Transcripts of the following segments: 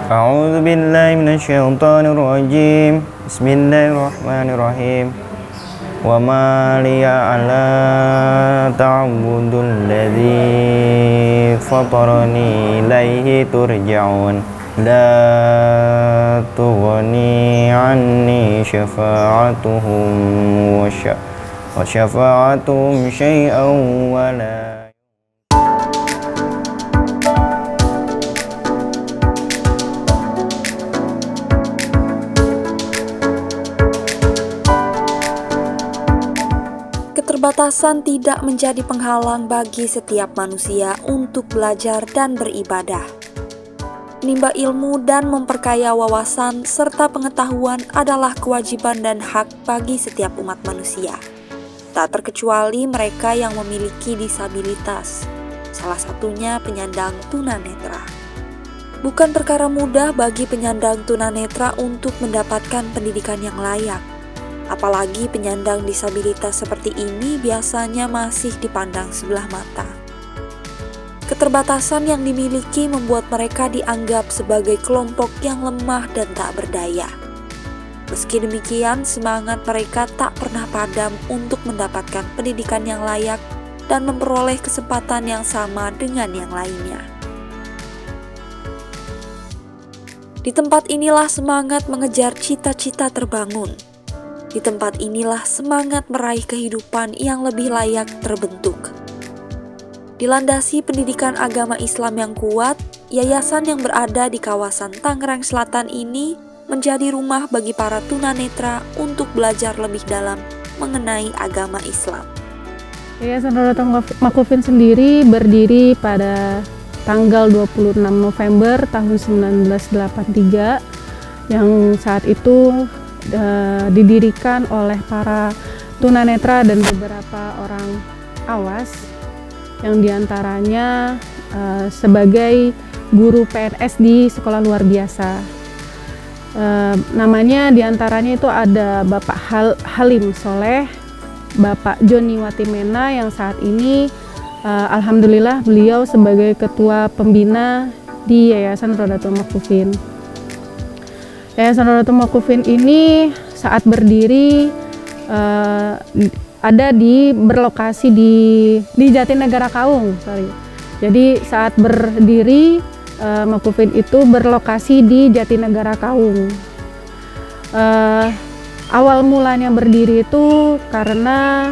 A'udzu billahi minasyaitonir rajim. Bismillahirrahmanirrahim. Wa ma liya ala ta'budul ladzi fatarani ilaihi turja'un. La tughni anni syafa'atuhum wa syafa'atuhum syai'an wa la. Keterbatasan tidak menjadi penghalang bagi setiap manusia untuk belajar dan beribadah. Menimba ilmu dan memperkaya wawasan serta pengetahuan adalah kewajiban dan hak bagi setiap umat manusia, tak terkecuali mereka yang memiliki disabilitas, salah satunya penyandang tunanetra. Bukan perkara mudah bagi penyandang tunanetra untuk mendapatkan pendidikan yang layak. Apalagi penyandang disabilitas seperti ini biasanya masih dipandang sebelah mata. Keterbatasan yang dimiliki membuat mereka dianggap sebagai kelompok yang lemah dan tak berdaya. Meski demikian, semangat mereka tak pernah padam untuk mendapatkan pendidikan yang layak dan memperoleh kesempatan yang sama dengan yang lainnya. Di tempat inilah semangat mengejar cita-cita terbangun. Di tempat inilah semangat meraih kehidupan yang lebih layak terbentuk. Dilandasi pendidikan agama Islam yang kuat, yayasan yang berada di kawasan Tangerang Selatan ini menjadi rumah bagi para tunanetra untuk belajar lebih dalam mengenai agama Islam. Yayasan Rodatul Makfufin sendiri berdiri pada tanggal 26 November tahun 1983 yang saat itu didirikan oleh para tunanetra dan beberapa orang awas yang diantaranya sebagai guru PNS di sekolah luar biasa. Namanya diantaranya itu ada Bapak Halim Soleh, Bapak Joni Watimena yang saat ini alhamdulillah beliau sebagai ketua pembina di Yayasan Rodatul Makfufin. Yayasan Rodatul Makfufin ini saat berdiri berlokasi di Jatinegara Kaung. Jadi saat berdiri Makfufin itu berlokasi di Jatinegara Kaung. Awal mulanya berdiri itu karena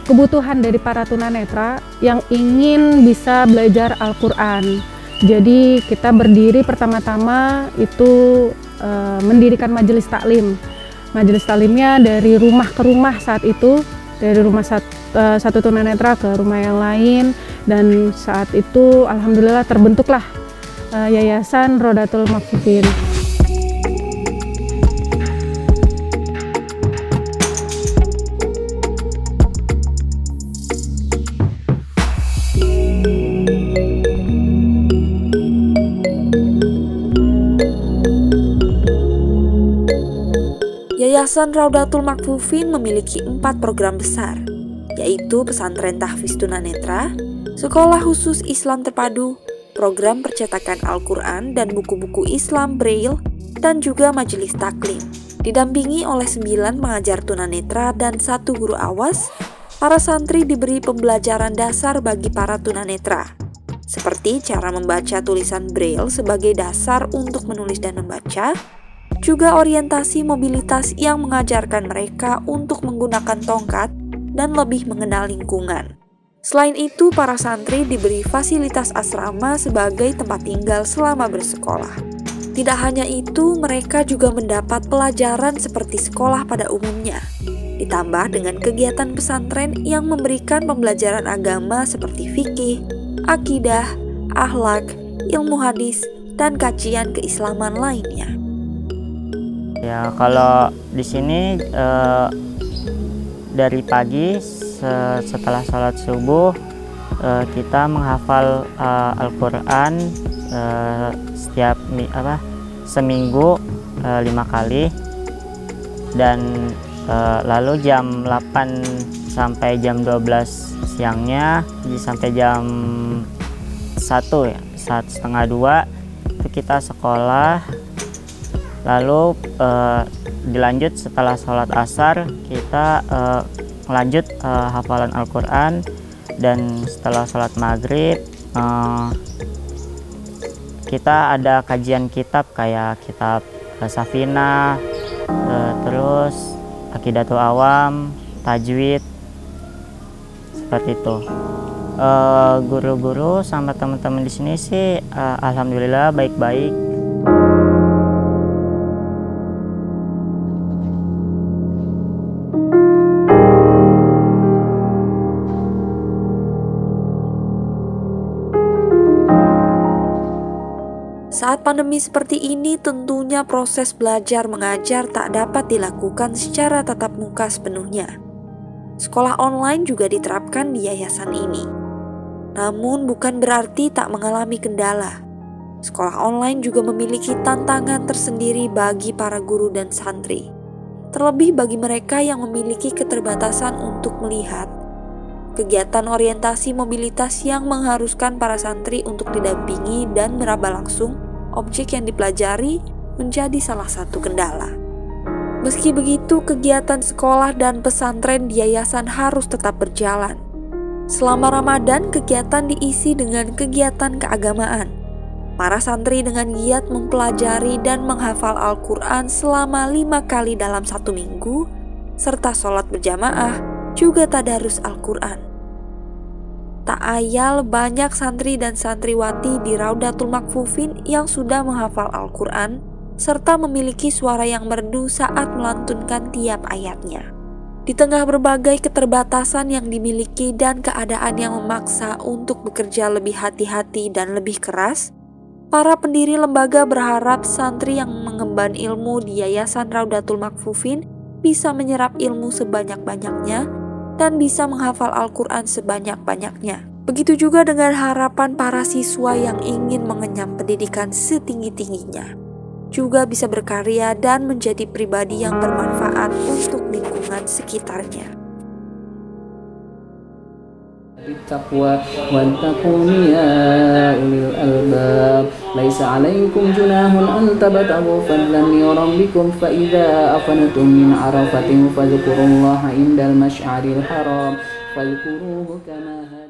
kebutuhan dari para tunanetra yang ingin bisa belajar Al-Quran. Jadi kita berdiri pertama-tama itu mendirikan majelis taklim. Majelis taklimnya dari rumah ke rumah saat itu, dari rumah satu tunanetra ke rumah yang lain, dan saat itu alhamdulillah terbentuklah Yayasan Rodatul Makfufin. Yayasan Rodatul Makfufin memiliki 4 program besar, yaitu pesantren tahfiz tunanetra, sekolah khusus Islam terpadu, program percetakan Al-Quran dan buku-buku Islam Braille, dan juga majelis taklim. Didampingi oleh 9 pengajar tunanetra dan 1 guru awas, para santri diberi pembelajaran dasar bagi para tunanetra, seperti cara membaca tulisan Braille sebagai dasar untuk menulis dan membaca, juga orientasi mobilitas yang mengajarkan mereka untuk menggunakan tongkat dan lebih mengenal lingkungan. Selain itu, para santri diberi fasilitas asrama sebagai tempat tinggal selama bersekolah. Tidak hanya itu, mereka juga mendapat pelajaran seperti sekolah pada umumnya, ditambah dengan kegiatan pesantren yang memberikan pembelajaran agama seperti fikih, akidah, akhlak, ilmu hadis, dan kajian keislaman lainnya. Ya, kalau di sini dari pagi setelah sholat subuh kita menghafal Al-Quran setiap seminggu 5 kali, dan lalu jam 8 sampai jam 12 siangnya sampai jam 1 ya, 1:30 itu kita sekolah, lalu dilanjut setelah sholat asar kita lanjut hafalan Al-Quran, dan setelah sholat maghrib kita ada kajian kitab kayak kitab Safinah, terus Aqidatul Awam, Tajwid, seperti itu. Guru-guru sama teman-teman di sini sih alhamdulillah baik-baik. Saat pandemi seperti ini, tentunya proses belajar mengajar tak dapat dilakukan secara tatap muka sepenuhnya. Sekolah online juga diterapkan di yayasan ini. Namun bukan berarti tak mengalami kendala. Sekolah online juga memiliki tantangan tersendiri bagi para guru dan santri. Terlebih bagi mereka yang memiliki keterbatasan untuk melihat. Kegiatan orientasi mobilitas yang mengharuskan para santri untuk didampingi dan meraba langsung objek yang dipelajari menjadi salah satu kendala. Meski begitu, kegiatan sekolah dan pesantren di yayasan harus tetap berjalan. Selama Ramadan, kegiatan diisi dengan kegiatan keagamaan. Para santri dengan giat mempelajari dan menghafal Al-Quran selama 5 kali dalam 1 minggu, serta sholat berjamaah, juga tadarus Al-Quran. Tak ayal banyak santri dan santriwati di Raudatul Makfufin yang sudah menghafal Al-Quran serta memiliki suara yang merdu saat melantunkan tiap ayatnya. Di tengah berbagai keterbatasan yang dimiliki dan keadaan yang memaksa untuk bekerja lebih hati-hati dan lebih keras, para pendiri lembaga berharap santri yang mengemban ilmu di Yayasan Raudatul Makfufin bisa menyerap ilmu sebanyak-banyaknya dan bisa menghafal Al-Quran sebanyak-banyaknya. Begitu juga dengan harapan para siswa yang ingin mengenyam pendidikan setinggi-tingginya, juga bisa berkarya dan menjadi pribadi yang bermanfaat untuk lingkungan sekitarnya. التقوى واتقون يا أولي الألباب ليس عليكم جناح أن تبتغوا فضلا من ربكم فإذا أفضتم من عرفة فاذكروا الله عند المشعر الحرام فاذكروه كما هداكم